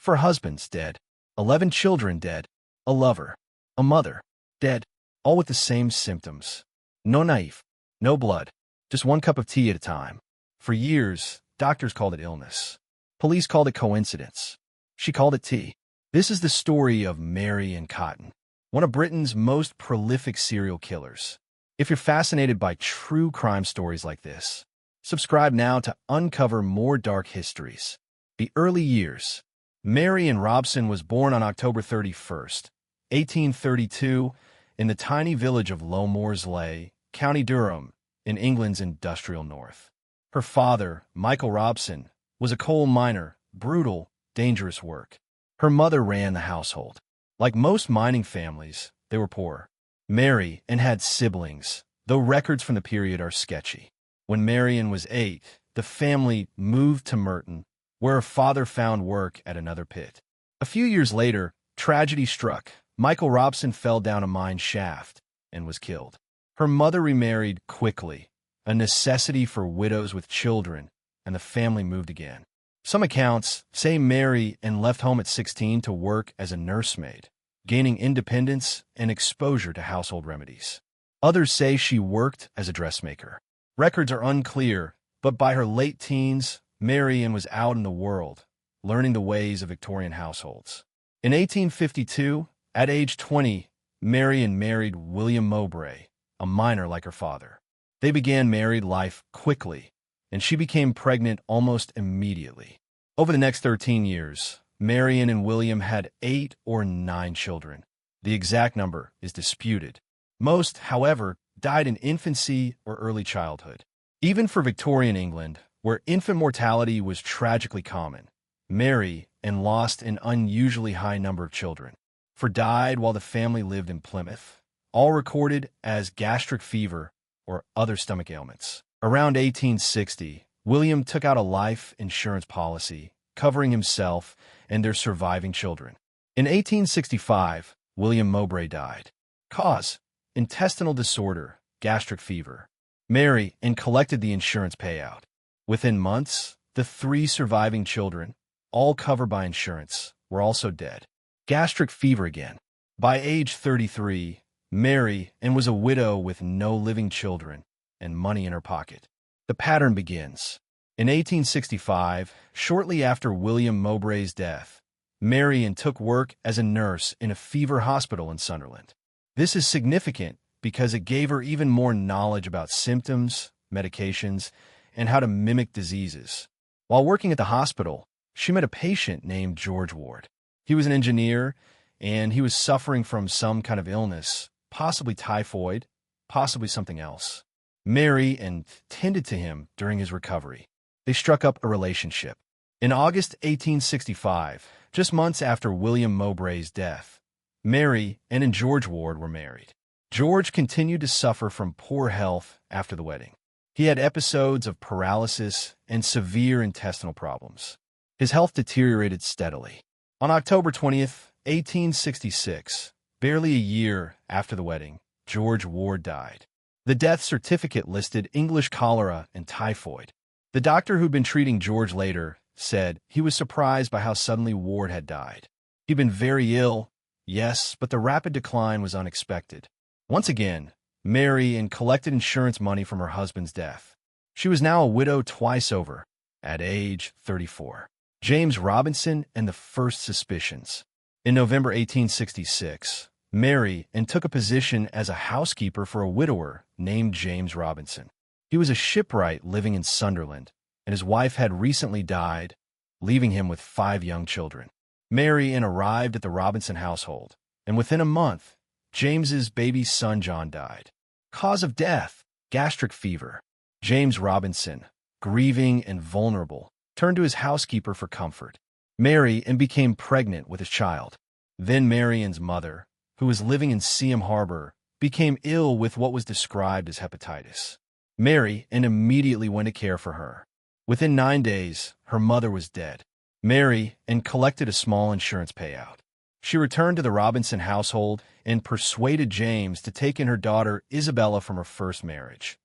4 husbands dead, 11 children dead, a lover, a mother, dead, all with the same symptoms. No knife, no blood, just 1 cup of tea at a time. For years, doctors called it illness. Police called it coincidence. She called it tea. This is the story of Mary and Cotton, one of Britain's most prolific serial killers. If you're fascinated by true crime stories like this, subscribe now to uncover more dark histories. The early years. Mary Ann Robson was born on October 31st, 1832, in the tiny village of Low Moorsley, County Durham, in England's industrial north. Her father, Michael Robson, was a coal miner, brutal, dangerous work. Her mother ran the household. Like most mining families, they were poor. Mary Ann had siblings, though records from the period are sketchy. When Mary Ann was 8, the family moved to Merton, where her father found work at another pit. A few years later, tragedy struck. Michael Robson fell down a mine shaft and was killed. Her mother remarried quickly, a necessity for widows with children, and the family moved again. Some accounts say Mary Ann left home at 16 to work as a nursemaid, gaining independence and exposure to household remedies. Others say she worked as a dressmaker. Records are unclear, but by her late teens, Mary Ann was out in the world, learning the ways of Victorian households. In 1852, at age 20, Mary Ann married William Mowbray, a miner like her father. They began married life quickly, and she became pregnant almost immediately. Over the next 13 years, Mary Ann and William had 8 or 9 children. The exact number is disputed. Most, however, died in infancy or early childhood. Even for Victorian England, where infant mortality was tragically common, Mary Ann lost an unusually high number of children. 4 died while the family lived in Plymouth, all recorded as gastric fever or other stomach ailments. Around 1860, William took out a life insurance policy covering himself and their surviving children. In 1865, William Mowbray died. Cause: intestinal disorder, gastric fever. Mary Ann collected the insurance payout. Within months, the 3 surviving children, all covered by insurance, were also dead. Gastric fever again. By age 33, Mary Ann was a widow with no living children and money in her pocket. The pattern begins. In 1865, shortly after William Mowbray's death, Mary Ann took work as a nurse in a fever hospital in Sunderland. This is significant because it gave her even more knowledge about symptoms, medications, and how to mimic diseases. While working at the hospital, she met a patient named George Ward. He was an engineer, and he was suffering from some kind of illness, possibly typhoid, possibly something else. Mary Ann tended to him during his recovery. They struck up a relationship. In August 1865, just months after William Mowbray's death, Mary Ann and George Ward were married. George continued to suffer from poor health after the wedding. He had episodes of paralysis and severe intestinal problems. His health deteriorated steadily. On October 20th, 1866, barely a year after the wedding, George Ward died. The death certificate listed English cholera and typhoid. The doctor who'd been treating George later said he was surprised by how suddenly Ward had died. He'd been very ill, yes, but the rapid decline was unexpected. Once again, Mary Ann collected insurance money from her husband's death. She was now a widow twice over, at age 34. James Robinson and the First Suspicions. In November 1866, Mary Ann took a position as a housekeeper for a widower named James Robinson. He was a shipwright living in Sunderland, and his wife had recently died, leaving him with 5 young children. Mary Ann arrived at the Robinson household, and within a month, James's baby son John died. Cause of death: gastric fever. James Robinson, grieving and vulnerable, turned to his housekeeper for comfort. Mary Ann became pregnant with his child. Then Mary Ann's mother, who was living in Seaham Harbor, became ill with what was described as hepatitis. Mary Ann immediately went to care for her. Within 9 days, her mother was dead. Mary Ann collected a small insurance payout. She returned to the Robinson household and persuaded James to take in her daughter Isabella from her first marriage,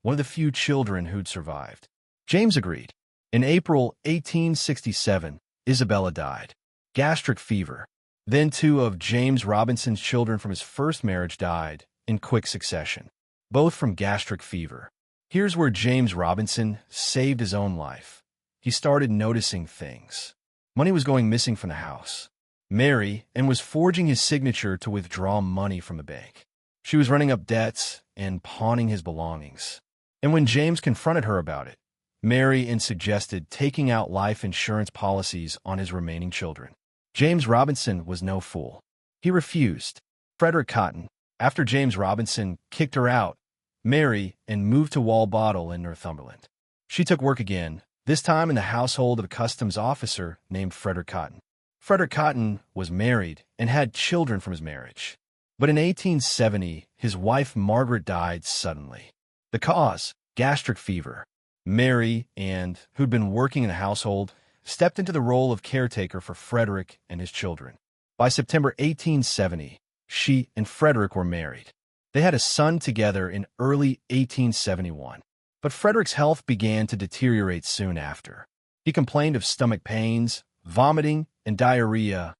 one of the few children who'd survived. James agreed. In April 1867, Isabella died. gastric fever. Then 2 of James Robinson's children from his first marriage died in quick succession, both from gastric fever. Here's where James Robinson saved his own life. He started noticing things. Money was going missing from the house. Mary and was forging his signature to withdraw money from the bank. She was running up debts and pawning his belongings. And when James confronted her about it, Mary Ann suggested taking out life insurance policies on his remaining children. James Robinson was no fool. He refused. Frederick Cotton, after James Robinson kicked her out, Mary Ann moved to Walbottle in Northumberland. She took work again, this time in the household of a customs officer named Frederick Cotton. Frederick Cotton was married and had children from his marriage. But in 1870, his wife Margaret died suddenly. The cause? Gastric fever. Mary Ann, who'd been working in the household, stepped into the role of caretaker for Frederick and his children. By September 1870, she and Frederick were married. They had a son together in early 1871. But Frederick's health began to deteriorate soon after. He complained of stomach pains, vomiting, and diarrhea,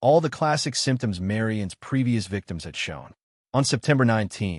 all the classic symptoms Mary Ann's previous victims had shown. On September 19,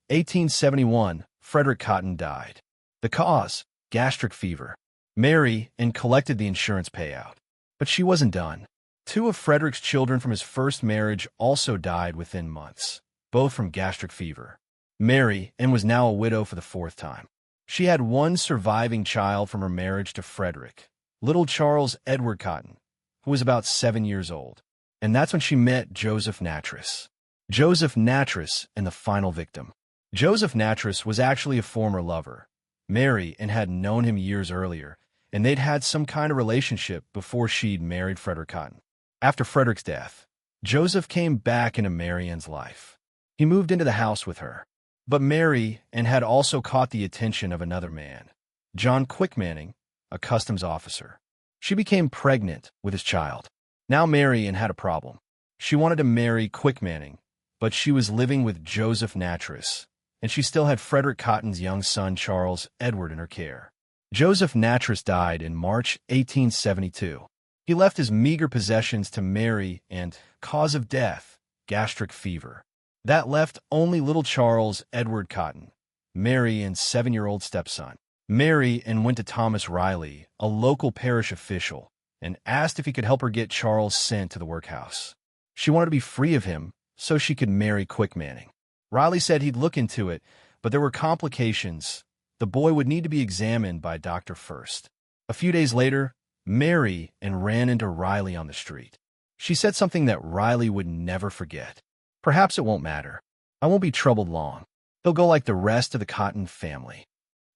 1871, Frederick Cotton died. The cause? Gastric fever. Mary Ann collected the insurance payout. But she wasn't done. 2 of Frederick's children from his first marriage also died within months, both from gastric fever. Mary Ann was now a widow for the 4th time. She had 1 surviving child from her marriage to Frederick, little Charles Edward Cotton, who was about 7 years old. And that's when she met Joseph Nattrass. Joseph Nattrass and the final victim. Joseph Nattrass was actually a former lover. Mary Ann had known him years earlier, and they'd had some kind of relationship before she'd married Frederick Cotton. After Frederick's death, Joseph came back into Mary Ann's life. He moved into the house with her. But Mary Ann had also caught the attention of another man, John Quickmanning, a customs officer. She became pregnant with his child. Now Mary Ann had a problem. She wanted to marry Quickmanning, but she was living with Joseph Nattrass, and she still had Frederick Cotton's young son Charles Edward in her care. Joseph Nattrass died in March 1872. He left his meager possessions to Mary and, cause of death, gastric fever. That left only little Charles Edward Cotton, Mary Ann's 7-year-old stepson. Mary Ann went to Thomas Riley, a local parish official, and asked if he could help her get Charles sent to the workhouse. She wanted to be free of him so she could marry Quickmanning. Riley said he'd look into it, but there were complications. The boy would need to be examined by a doctor first. A few days later, Mary Ann ran into Riley on the street. She said something that Riley would never forget. Perhaps it won't matter. I won't be troubled long. They'll go like the rest of the Cotton family.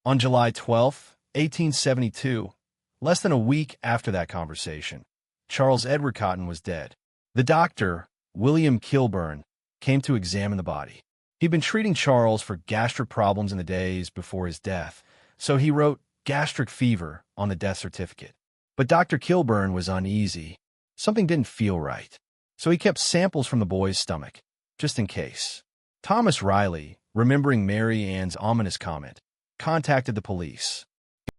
On July 12, 1872, less than a week after that conversation, Charles Edward Cotton was dead. The doctor, William Kilburn, came to examine the body. He'd been treating Charles for gastric problems in the days before his death, so he wrote gastric fever on the death certificate. But Dr. Kilburn was uneasy. Something didn't feel right. So he kept samples from the boy's stomach, just in case. Thomas Riley, remembering Mary Ann's ominous comment, contacted the police.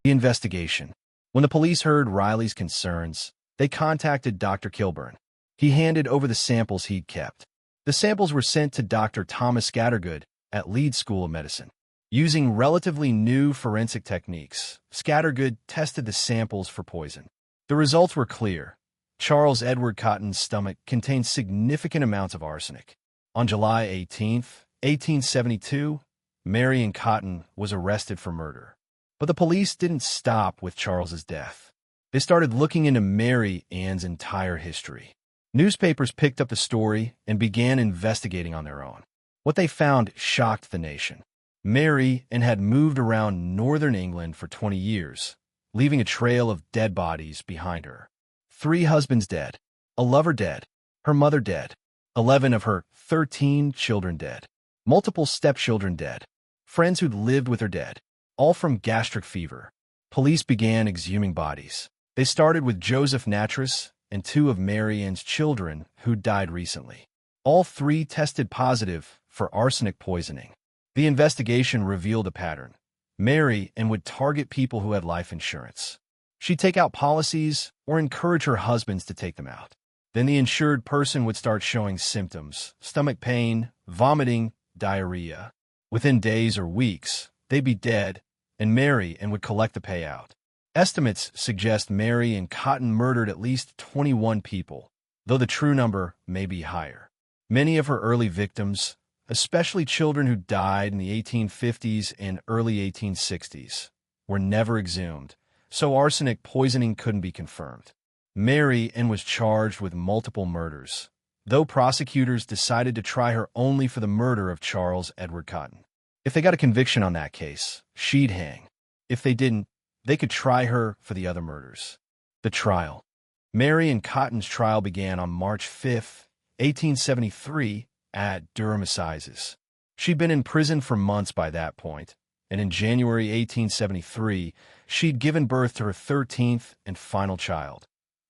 The investigation. When the police heard Riley's concerns, they contacted Dr. Kilburn. He handed over the samples he'd kept. The samples were sent to Dr. Thomas Scattergood at Leeds School of Medicine. Using relatively new forensic techniques, Scattergood tested the samples for poison. The results were clear. Charles Edward Cotton's stomach contained significant amounts of arsenic. On July 18, 1872, Mary Ann Cotton was arrested for murder. But the police didn't stop with Charles's death. They started looking into Mary Ann's entire history. Newspapers picked up the story and began investigating on their own. What they found shocked the nation. Mary Ann had moved around northern England for 20 years, leaving a trail of dead bodies behind her. 3 husbands dead, a lover dead, her mother dead, 11 of her 13 children dead, multiple stepchildren dead, friends who'd lived with her dead, all from gastric fever. Police began exhuming bodies. They started with Joseph Nattrass and 2 of Mary Ann's children who'd died recently. All 3 tested positive for arsenic poisoning. The investigation revealed a pattern. Mary Ann would target people who had life insurance. She'd take out policies or encourage her husbands to take them out. Then the insured person would start showing symptoms: stomach pain, vomiting, diarrhea. Within days or weeks, they'd be dead, and Mary Ann would collect the payout. Estimates suggest Mary Ann Cotton murdered at least 21 people, though the true number may be higher. Many of her early victims, especially children who died in the 1850s and early 1860s, were never exhumed, so arsenic poisoning couldn't be confirmed. Mary Ann was charged with multiple murders, though prosecutors decided to try her only for the murder of Charles Edward Cotton. If they got a conviction on that case, she'd hang. If they didn't, they could try her for the other murders. The trial. Mary Ann Cotton's trial began on March 5, 1873, at Durham Assizes. She'd been in prison for months by that point, and in January 1873, she'd given birth to her 13th and final child,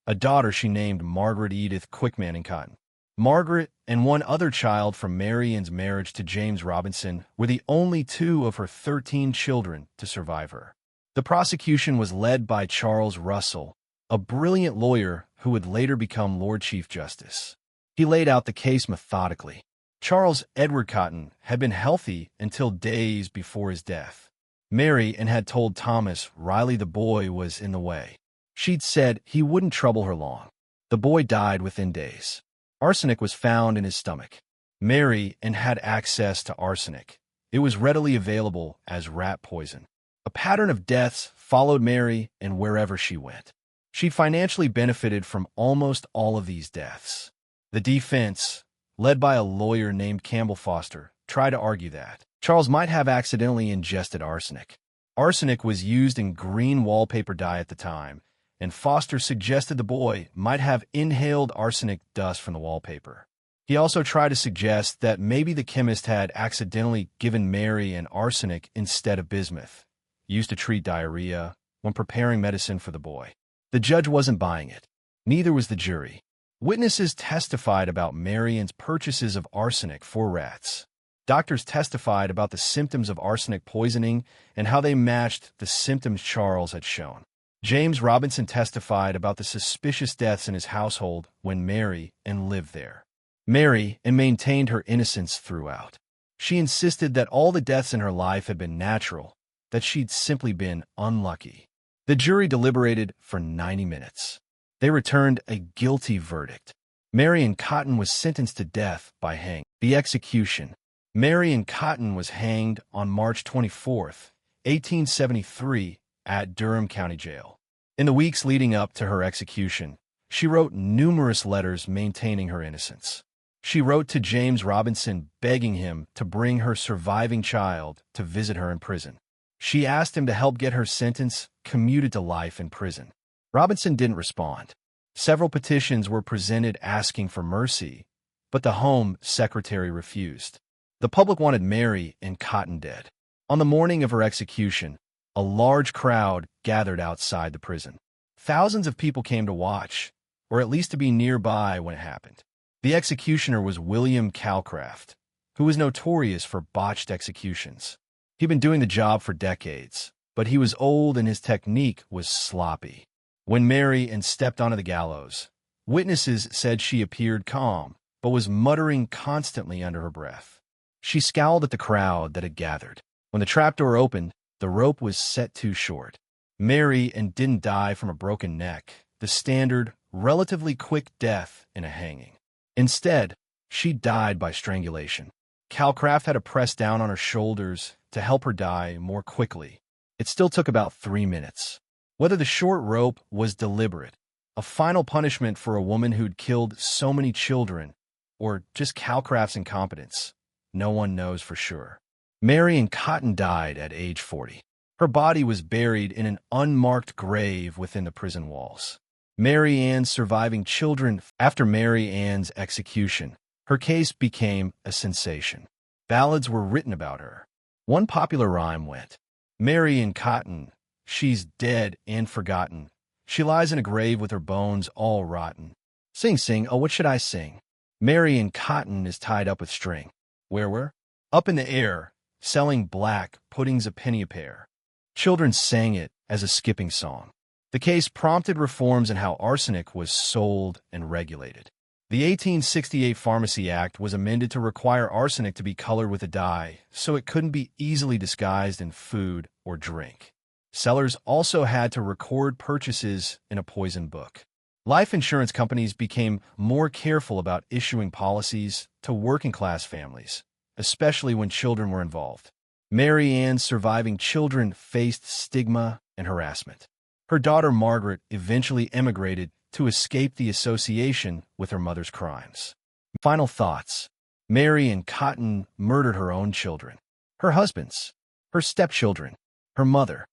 a daughter she named Margaret Edith Quickman and Cotton. Margaret and one other child from Mary Ann's marriage to James Robinson were the only two of her 13 children to survive her. The prosecution was led by Charles Russell, a brilliant lawyer who would later become Lord Chief Justice. He laid out the case methodically. Charles Edward Cotton had been healthy until days before his death. Mary Ann had told Thomas Riley the boy was in the way. She'd said he wouldn't trouble her long. The boy died within days. Arsenic was found in his stomach. Mary Ann had access to arsenic. It was readily available as rat poison. A pattern of deaths followed Mary Ann wherever she went. She financially benefited from almost all of these deaths. The defense, led by a lawyer named Campbell Foster, tried to argue that Charles might have accidentally ingested arsenic. Arsenic was used in green wallpaper dye at the time, and Foster suggested the boy might have inhaled arsenic dust from the wallpaper. He also tried to suggest that maybe the chemist had accidentally given Mary Ann arsenic instead of bismuth, used to treat diarrhea, when preparing medicine for the boy. The judge wasn't buying it. Neither was the jury. Witnesses testified about Mary Ann's purchases of arsenic for rats. Doctors testified about the symptoms of arsenic poisoning and how they matched the symptoms Charles had shown. James Robinson testified about the suspicious deaths in his household when Mary Ann lived there. Mary Ann maintained her innocence throughout. She insisted that all the deaths in her life had been natural, that she'd simply been unlucky. The jury deliberated for 90 minutes. They returned a guilty verdict. Mary Ann Cotton was sentenced to death by hanging. The execution. Mary Ann Cotton was hanged on March 24, 1873, at Durham County Jail. In the weeks leading up to her execution, she wrote numerous letters maintaining her innocence. She wrote to James Robinson begging him to bring her surviving child to visit her in prison. She asked him to help get her sentence commuted to life in prison. Robinson didn't respond. Several petitions were presented asking for mercy, but the Home Secretary refused. The public wanted Mary Ann Cotton dead. On the morning of her execution, a large crowd gathered outside the prison. Thousands of people came to watch, or at least to be nearby when it happened. The executioner was William Calcraft, who was notorious for botched executions. He'd been doing the job for decades, but he was old and his technique was sloppy. When Mary Ann stepped onto the gallows, witnesses said she appeared calm, but was muttering constantly under her breath. She scowled at the crowd that had gathered. When the trapdoor opened, the rope was set too short. Mary Ann didn't die from a broken neck, the standard, relatively quick death in a hanging. Instead, she died by strangulation. Calcraft had to press down on her shoulders to help her die more quickly. It still took about 3 minutes. Whether the short rope was deliberate, a final punishment for a woman who'd killed so many children, or just Calcraft's incompetence, no one knows for sure. Mary Ann Cotton died at age 40. Her body was buried in an unmarked grave within the prison walls. Mary Ann's surviving children. After Mary Ann's execution, her case became a sensation. Ballads were written about her. One popular rhyme went, "Mary Ann Cotton, she's dead and forgotten. She lies in a grave with her bones all rotten. Sing, sing, oh what should I sing? Mary Ann Cotton is tied up with string. Where were? Up in the air, selling black puddings a penny a pair." Children sang it as a skipping song. The case prompted reforms in how arsenic was sold and regulated. The 1868 Pharmacy Act was amended to require arsenic to be colored with a dye so it couldn't be easily disguised in food or drink. Sellers also had to record purchases in a poison book. Life insurance companies became more careful about issuing policies to working-class families, especially when children were involved. Mary Ann's surviving children faced stigma and harassment. Her daughter Margaret eventually emigrated to escape the association with her mother's crimes. Final thoughts. Mary Ann Cotton murdered her own children, her husbands, her stepchildren, her mother,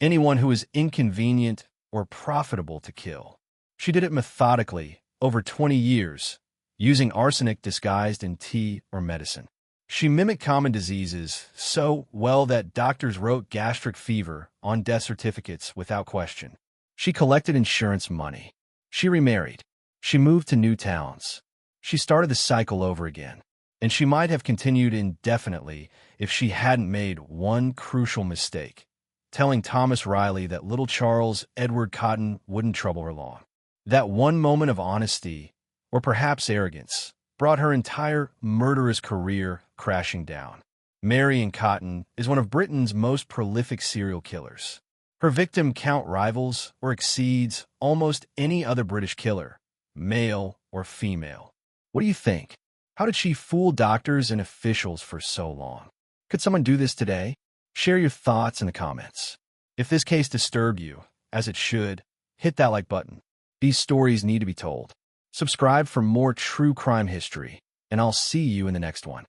anyone who was inconvenient or profitable to kill. She did it methodically, over 20 years, using arsenic disguised in tea or medicine. She mimicked common diseases so well that doctors wrote gastric fever on death certificates without question. She collected insurance money. She remarried. She moved to new towns. She started the cycle over again. And she might have continued indefinitely if she hadn't made one crucial mistake, telling Thomas Riley that little Charles Edward Cotton wouldn't trouble her long. That one moment of honesty, or perhaps arrogance, brought her entire murderous career crashing down. Mary Ann Cotton is one of Britain's most prolific serial killers. Her victim count rivals or exceeds almost any other British killer, male or female. What do you think? How did she fool doctors and officials for so long? Could someone do this today? Share your thoughts in the comments. If this case disturbed you, as it should, hit that like button. These stories need to be told. Subscribe for more true crime history, and I'll see you in the next one.